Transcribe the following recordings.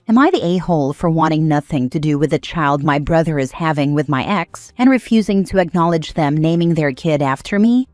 Am I the a-hole for wanting nothing to do with the child my brother is having with my ex and refusing to acknowledge them naming their kid after me?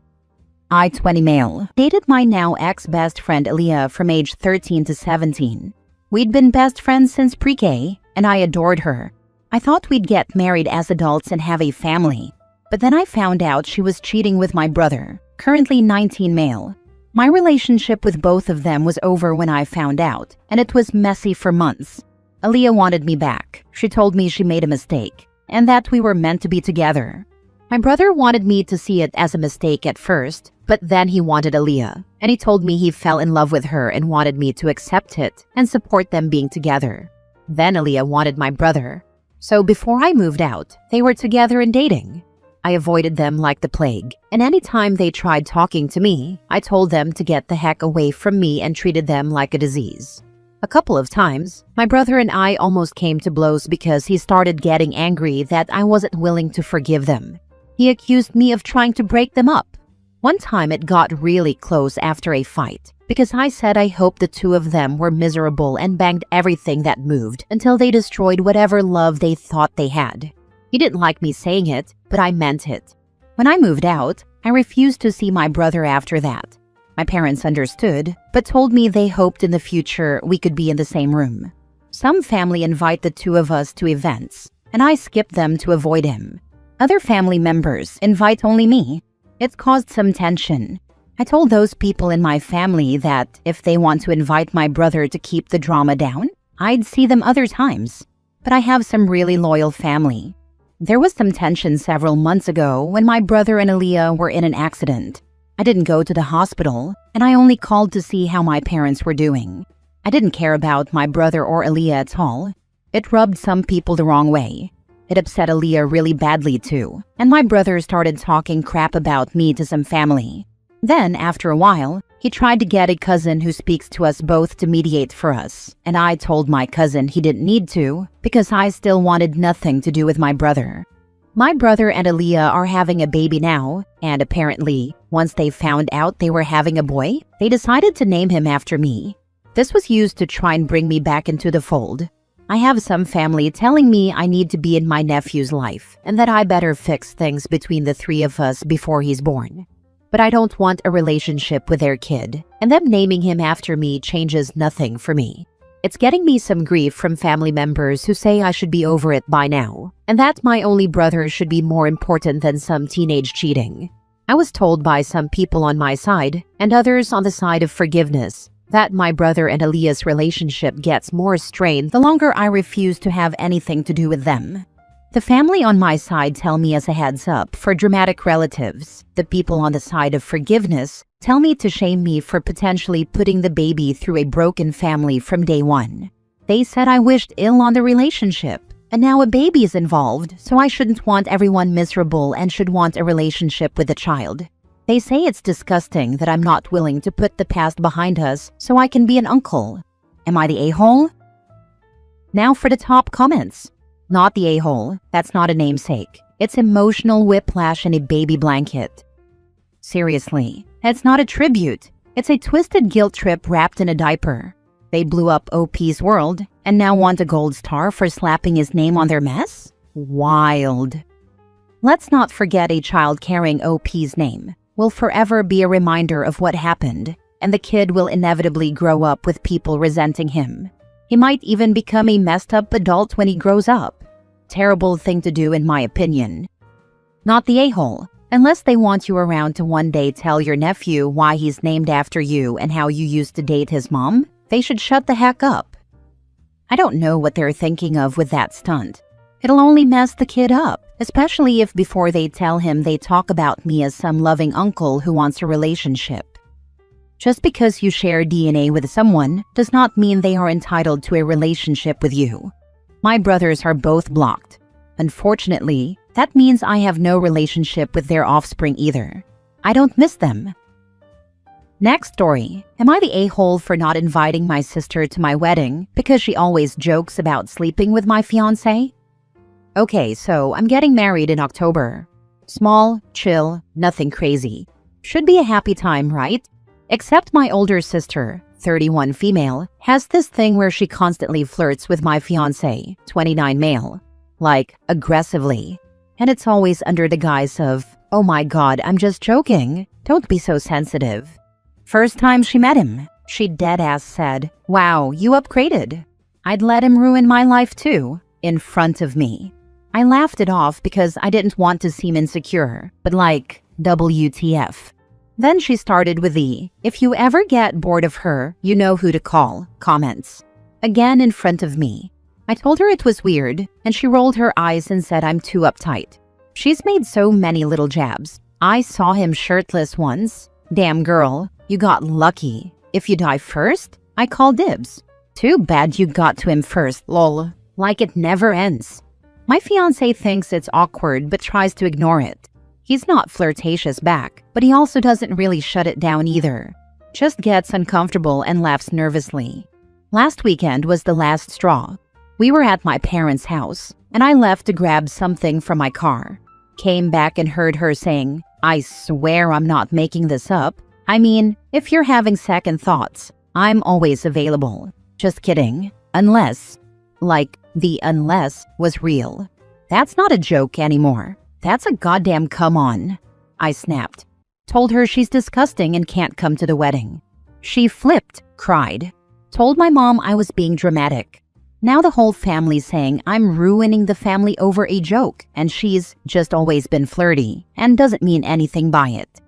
I, 20 male, dated my now ex-best friend Aaliyah from age 13 to 17. We'd been best friends since pre-K, and I adored her. I thought we'd get married as adults and have a family. But then I found out she was cheating with my brother, currently 19 male. My relationship with both of them was over when I found out, and it was messy for months. Aaliyah wanted me back. She told me she made a mistake, and that we were meant to be together. My brother wanted me to see it as a mistake at first, but then he wanted Aaliyah, and he told me he fell in love with her and wanted me to accept it and support them being together. Then Aaliyah wanted my brother. So before I moved out, they were together and dating. I avoided them like the plague, and anytime they tried talking to me, I told them to get the heck away from me and treated them like a disease. A couple of times, my brother and I almost came to blows because he started getting angry that I wasn't willing to forgive them. He accused me of trying to break them up. One time it got really close after a fight because I said I hoped the two of them were miserable and banged everything that moved until they destroyed whatever love they thought they had. He didn't like me saying it, but I meant it. When I moved out, I refused to see my brother after that. My parents understood, but told me they hoped in the future we could be in the same room. Some family invite the two of us to events, and I skip them to avoid him. Other family members invite only me. It caused some tension. I told those people in my family that if they want to invite my brother to keep the drama down, I'd see them other times. But I have some really loyal family. There was some tension several months ago when my brother and Aaliyah were in an accident. I didn't go to the hospital, and I only called to see how my parents were doing. I didn't care about my brother or Aaliyah at all. It rubbed some people the wrong way. It upset Aaliyah really badly too, and my brother started talking crap about me to some family. Then, after a while, he tried to get a cousin who speaks to us both to mediate for us, and I told my cousin he didn't need to because I still wanted nothing to do with my brother. My brother and Aaliyah are having a baby now, and apparently, once they found out they were having a boy, they decided to name him after me. This was used to try and bring me back into the fold. I have some family telling me I need to be in my nephew's life and that I better fix things between the three of us before he's born. But I don't want a relationship with their kid, and them naming him after me changes nothing for me. It's getting me some grief from family members who say I should be over it by now, and that my only brother should be more important than some teenage cheating. I was told by some people on my side, and others on the side of forgiveness, that my brother and Aaliyah's relationship gets more strained the longer I refuse to have anything to do with them. The family on my side tell me as a heads up for dramatic relatives. The people on the side of forgiveness tell me to shame me for potentially putting the baby through a broken family from day one. They said I wished ill on the relationship, and now a baby is involved, so I shouldn't want everyone miserable and should want a relationship with the child. They say it's disgusting that I'm not willing to put the past behind us so I can be an uncle. Am I the a-hole? Now for the top comments. Not the a-hole. That's not a namesake. It's emotional whiplash in a baby blanket. Seriously, it's not a tribute. It's a twisted guilt trip wrapped in a diaper. They blew up OP's world and now want a gold star for slapping his name on their mess? Wild. Let's not forget a child carrying OP's name will forever be a reminder of what happened, and the kid will inevitably grow up with people resenting him. He might even become a messed up adult when he grows up. Terrible thing to do in my opinion. Not the a-hole. Unless they want you around to one day tell your nephew why he's named after you and how you used to date his mom, they should shut the heck up. I don't know what they're thinking of with that stunt. It'll only mess the kid up, especially if before they tell him they talk about me as some loving uncle who wants a relationship. Just because you share DNA with someone does not mean they are entitled to a relationship with you. My brothers are both blocked. Unfortunately, that means I have no relationship with their offspring either. I don't miss them. Next story. Am I the a-hole for not inviting my sister to my wedding because she always jokes about sleeping with my fiancé? Okay, so I'm getting married in October. Small, chill, nothing crazy. Should be a happy time, right? Except my older sister, 31 female, has this thing where she constantly flirts with my fiancé, 29 male. Like, aggressively. And it's always under the guise of, "Oh my god, I'm just joking. Don't be so sensitive." First time she met him, she deadass said, "Wow, you upgraded." I'd let him ruin my life too, in front of me. I laughed it off because I didn't want to seem insecure, but like, WTF. Then she started with the, "If you ever get bored of her, you know who to call," comments. Again in front of me. I told her it was weird, and she rolled her eyes and said I'm too uptight. She's made so many little jabs. I saw him shirtless once. Damn girl, you got lucky. If you die first, I call dibs. Too bad you got to him first, lol. Like it never ends. My fiancé thinks it's awkward but tries to ignore it. He's not flirtatious back, but he also doesn't really shut it down either. Just gets uncomfortable and laughs nervously. Last weekend was the last straw. We were at my parents' house, and I left to grab something from my car. Came back and heard her saying, "I swear I'm not making this up. I mean, if you're having second thoughts, I'm always available. Just kidding. Unless," like the unless was real. That's not a joke anymore. That's a goddamn come on. I snapped. Told her she's disgusting and can't come to the wedding. She flipped, cried. Told my mom I was being dramatic. Now the whole family's saying I'm ruining the family over a joke and she's just always been flirty and doesn't mean anything by it.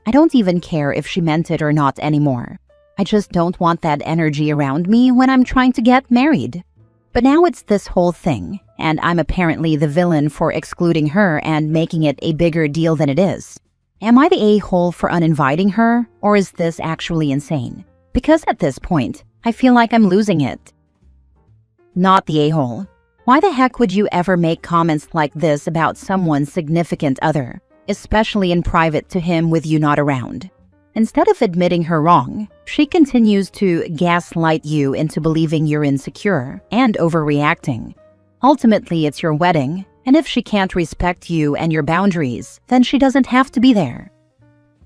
I don't even care if she meant it or not anymore. I just don't want that energy around me when I'm trying to get married. But now it's this whole thing, and I'm apparently the villain for excluding her and making it a bigger deal than it is. Am I the a-hole for uninviting her, or is this actually insane? Because at this point, I feel like I'm losing it. Not the a-hole. Why the heck would you ever make comments like this about someone's significant other, especially in private to him with you not around? Instead of admitting her wrong, she continues to gaslight you into believing you're insecure and overreacting. Ultimately, it's your wedding, and if she can't respect you and your boundaries, then she doesn't have to be there.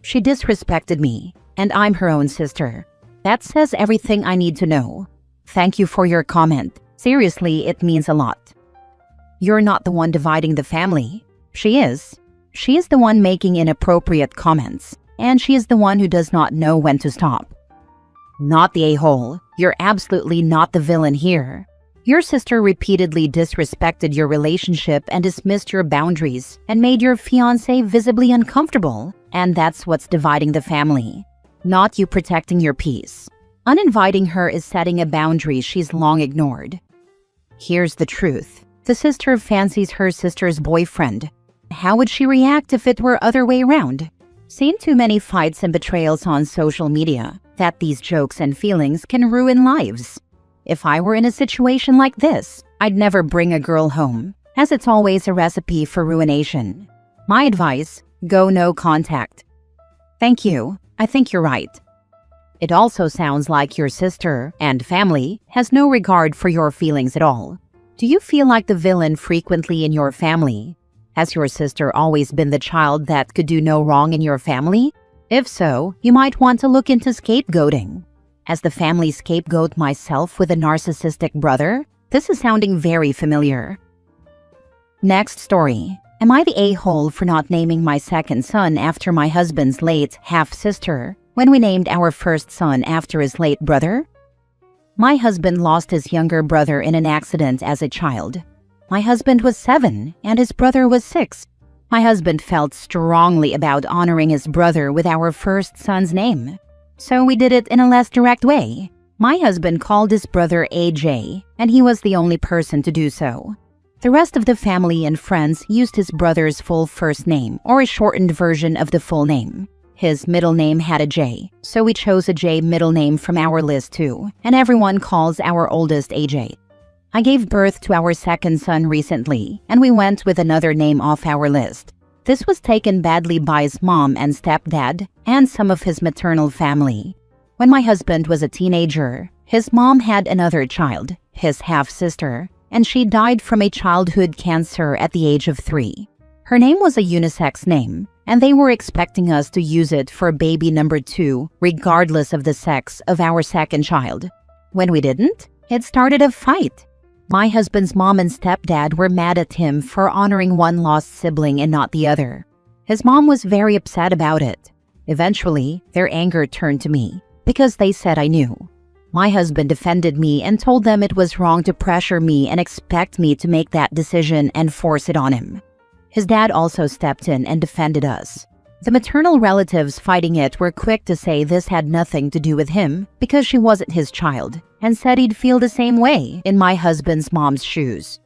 She disrespected me, and I'm her own sister. That says everything I need to know. Thank you for your comment. Seriously, it means a lot. You're not the one dividing the family. She is. She is the one making inappropriate comments. And she is the one who does not know when to stop. Not the a-hole. You're absolutely not the villain here. Your sister repeatedly disrespected your relationship and dismissed your boundaries and made your fiancé visibly uncomfortable, and that's what's dividing the family. Not you protecting your peace. Uninviting her is setting a boundary she's long ignored. Here's the truth. The sister fancies her sister's boyfriend. How would she react if it were other way around? Seen too many fights and betrayals on social media that these jokes and feelings can ruin lives. If I were in a situation like this, I'd never bring a girl home, as it's always a recipe for ruination. My advice, go no contact. Thank you. I think you're right. It also sounds like your sister and family has no regard for your feelings at all. Do you feel like the villain frequently in your family? Has your sister always been the child that could do no wrong in your family? If so, you might want to look into scapegoating. As the family scapegoat myself with a narcissistic brother, this is sounding very familiar. Next story. Am I the a-hole for not naming my second son after my husband's late half-sister when we named our first son after his late brother? My husband lost his younger brother in an accident as a child. My husband was 7 and his brother was 6. My husband felt strongly about honoring his brother with our first son's name. So we did it in a less direct way. My husband called his brother AJ, and he was the only person to do so. The rest of the family and friends used his brother's full first name or a shortened version of the full name. His middle name had a J, so we chose a J middle name from our list too, and everyone calls our oldest AJ. I gave birth to our second son recently, and we went with another name off our list. This was taken badly by his mom and stepdad and some of his maternal family. When my husband was a teenager, his mom had another child, his half-sister, and she died from a childhood cancer at the age of 3. Her name was a unisex name, and they were expecting us to use it for baby number 2, regardless of the sex of our second child. When we didn't, it started a fight. My husband's mom and stepdad were mad at him for honoring one lost sibling and not the other. His mom was very upset about it. Eventually, their anger turned to me because they said I knew. My husband defended me and told them it was wrong to pressure me and expect me to make that decision and force it on him. His dad also stepped in and defended us. The maternal relatives fighting it were quick to say this had nothing to do with him because she wasn't his child, and said he'd feel the same way in my husband's mom's shoes.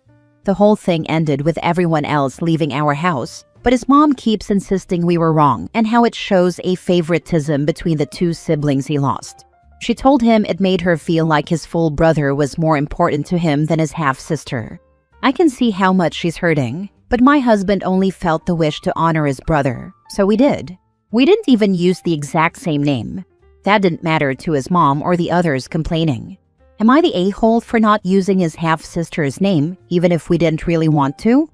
The whole thing ended with everyone else leaving our house, but his mom keeps insisting we were wrong and how it shows a favoritism between the 2 siblings he lost. She told him it made her feel like his full brother was more important to him than his half-sister. I can see how much she's hurting, but my husband only felt the wish to honor his brother, so we did. We didn't even use the exact same name. That didn't matter to his mom or the others complaining. Am I the a-hole for not using his half-sister's name, even if we didn't really want to?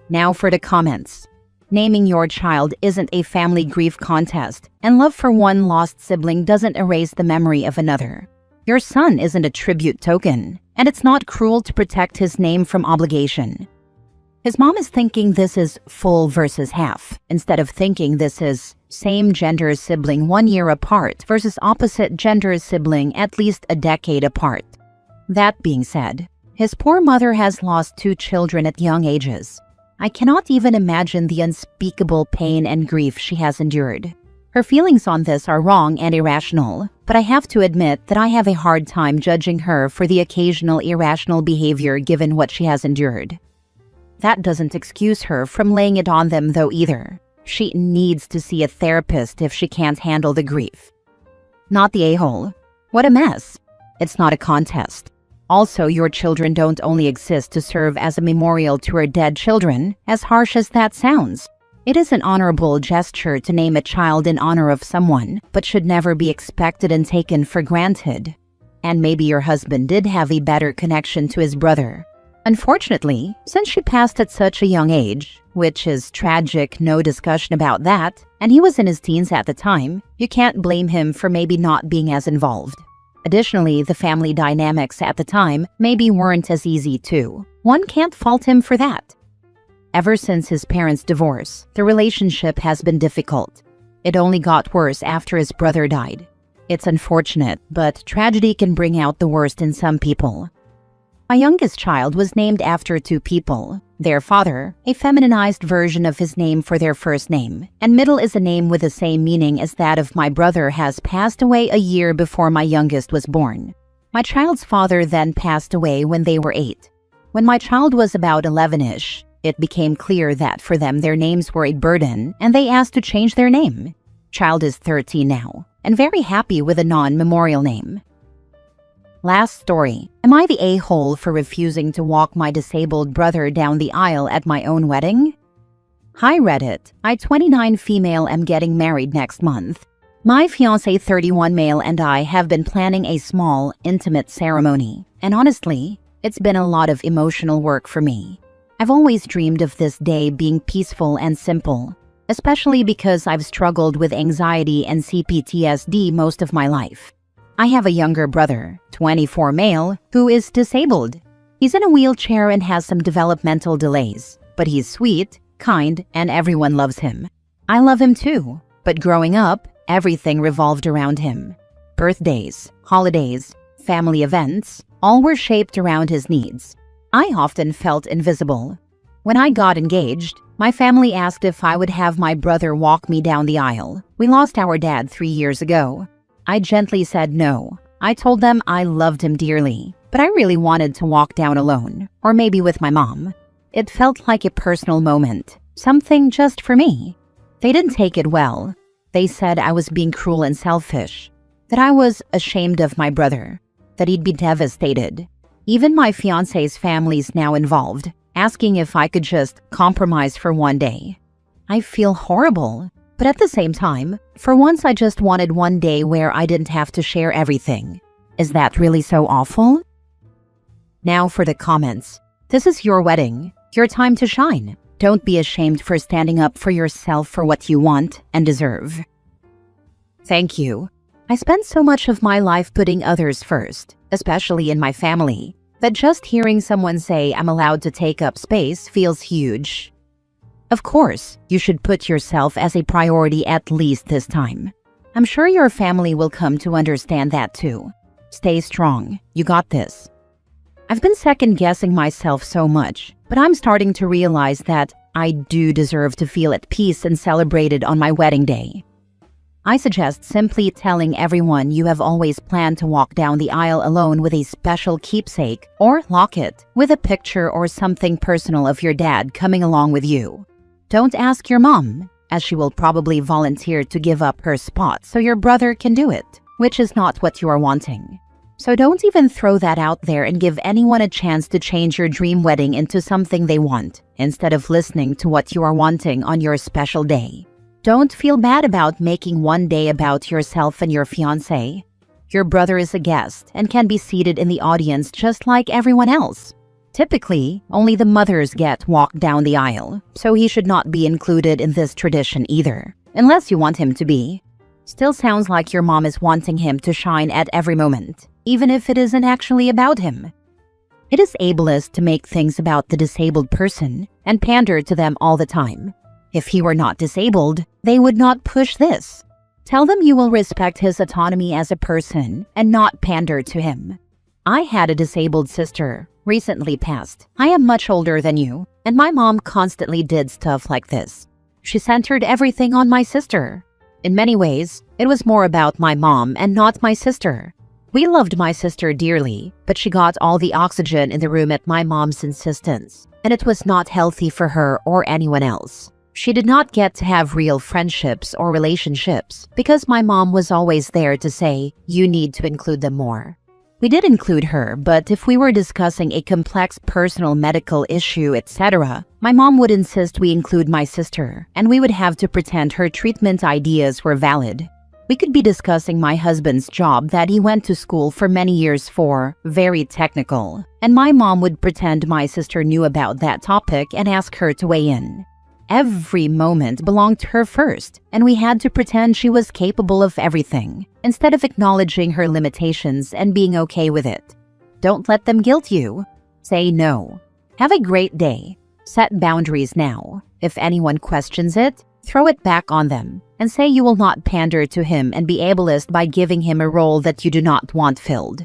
Now for the comments. Naming your child isn't a family grief contest, and love for one lost sibling doesn't erase the memory of another. Your son isn't a tribute token, and it's not cruel to protect his name from obligation. His mom is thinking this is full versus half, instead of thinking this is same gender sibling 1 year apart versus opposite gender sibling at least a decade apart. That being said, his poor mother has lost 2 children at young ages. I cannot even imagine the unspeakable pain and grief she has endured. Her feelings on this are wrong and irrational, but I have to admit that I have a hard time judging her for the occasional irrational behavior given what she has endured. That doesn't excuse her from laying it on them though either. She needs to see a therapist if she can't handle the grief. Not the a-hole. What a mess. It's not a contest. Also, your children don't only exist to serve as a memorial to her dead children, as harsh as that sounds. It is an honorable gesture to name a child in honor of someone, but should never be expected and taken for granted. And maybe your husband did have a better connection to his brother. Unfortunately, since she passed at such a young age, which is tragic, no discussion about that, and he was in his teens at the time, you can't blame him for maybe not being as involved. Additionally, the family dynamics at the time maybe weren't as easy too. One can't fault him for that. Ever since his parents' divorce, the relationship has been difficult. It only got worse after his brother died. It's unfortunate, but tragedy can bring out the worst in some people. My youngest child was named after 2 people. Their father, a feminized version of his name for their first name, and middle is a name with the same meaning as that of my brother, has passed away a year before my youngest was born. My child's father then passed away when they were 8. When my child was about 11-ish, it became clear that for them their names were a burden and they asked to change their name. Child is 13 now, and very happy with a non-memorial name. Last story. Am I the a-hole for refusing to walk my disabled brother down the aisle at my own wedding? Hi Reddit. I, 29 female, am getting married next month. My fiancé, 31 male, and I have been planning a small, intimate ceremony. And honestly, it's been a lot of emotional work for me. I've always dreamed of this day being peaceful and simple, especially because I've struggled with anxiety and CPTSD most of my life. I have a younger brother, 24 male, who is disabled. He's in a wheelchair and has some developmental delays, but he's sweet, kind, and everyone loves him. I love him too, but growing up, everything revolved around him. Birthdays, holidays, family events, all were shaped around his needs. I often felt invisible. When I got engaged, my family asked if I would have my brother walk me down the aisle. We lost our dad 3 years ago. I gently said no. I told them I loved him dearly, but I really wanted to walk down alone, or maybe with my mom. It felt like a personal moment, something just for me. They didn't take it well. They said I was being cruel and selfish, that I was ashamed of my brother, that he'd be devastated. Even my fiancé's family's now involved, asking if I could just compromise for one day. I feel horrible. But at the same time, for once I just wanted one day where I didn't have to share everything. Is that really so awful? Now for the comments. This is your wedding, your time to shine. Don't be ashamed for standing up for yourself for what you want and deserve. Thank you. I spent so much of my life putting others first, especially in my family, that just hearing someone say I'm allowed to take up space feels huge. Of course, you should put yourself as a priority at least this time. I'm sure your family will come to understand that too. Stay strong. You got this. I've been second-guessing myself so much, but I'm starting to realize that I do deserve to feel at peace and celebrated on my wedding day. I suggest simply telling everyone you have always planned to walk down the aisle alone with a special keepsake or locket with a picture or something personal of your dad coming along with you. Don't ask your mom, as she will probably volunteer to give up her spot so your brother can do it, which is not what you are wanting. So don't even throw that out there and give anyone a chance to change your dream wedding into something they want, instead of listening to what you are wanting on your special day. Don't feel bad about making one day about yourself and your fiancé. Your brother is a guest and can be seated in the audience just like everyone else. Typically, only the mothers get walked down the aisle, so he should not be included in this tradition either, unless you want him to be. Still sounds like your mom is wanting him to shine at every moment, even if it isn't actually about him. It is ableist to make things about the disabled person and pander to them all the time. If he were not disabled, they would not push this. Tell them you will respect his autonomy as a person and not pander to him. I had a disabled sister, recently passed. I am much older than you, and my mom constantly did stuff like this. She centered everything on my sister. In many ways, it was more about my mom and not my sister. We loved my sister dearly, but she got all the oxygen in the room at my mom's insistence, and it was not healthy for her or anyone else. She did not get to have real friendships or relationships because my mom was always there to say, you need to include them more. We did include her, but if we were discussing a complex personal medical issue, etc., my mom would insist we include my sister, and we would have to pretend her treatment ideas were valid. We could be discussing my husband's job that he went to school for many years for, very technical, and my mom would pretend my sister knew about that topic and ask her to weigh in. Every moment belonged to her first, and we had to pretend she was capable of everything, instead of acknowledging her limitations and being okay with it. Don't let them guilt you. Say no. Have a great day. Set boundaries now. If anyone questions it, throw it back on them, and say you will not pander to him and be ableist by giving him a role that you do not want filled.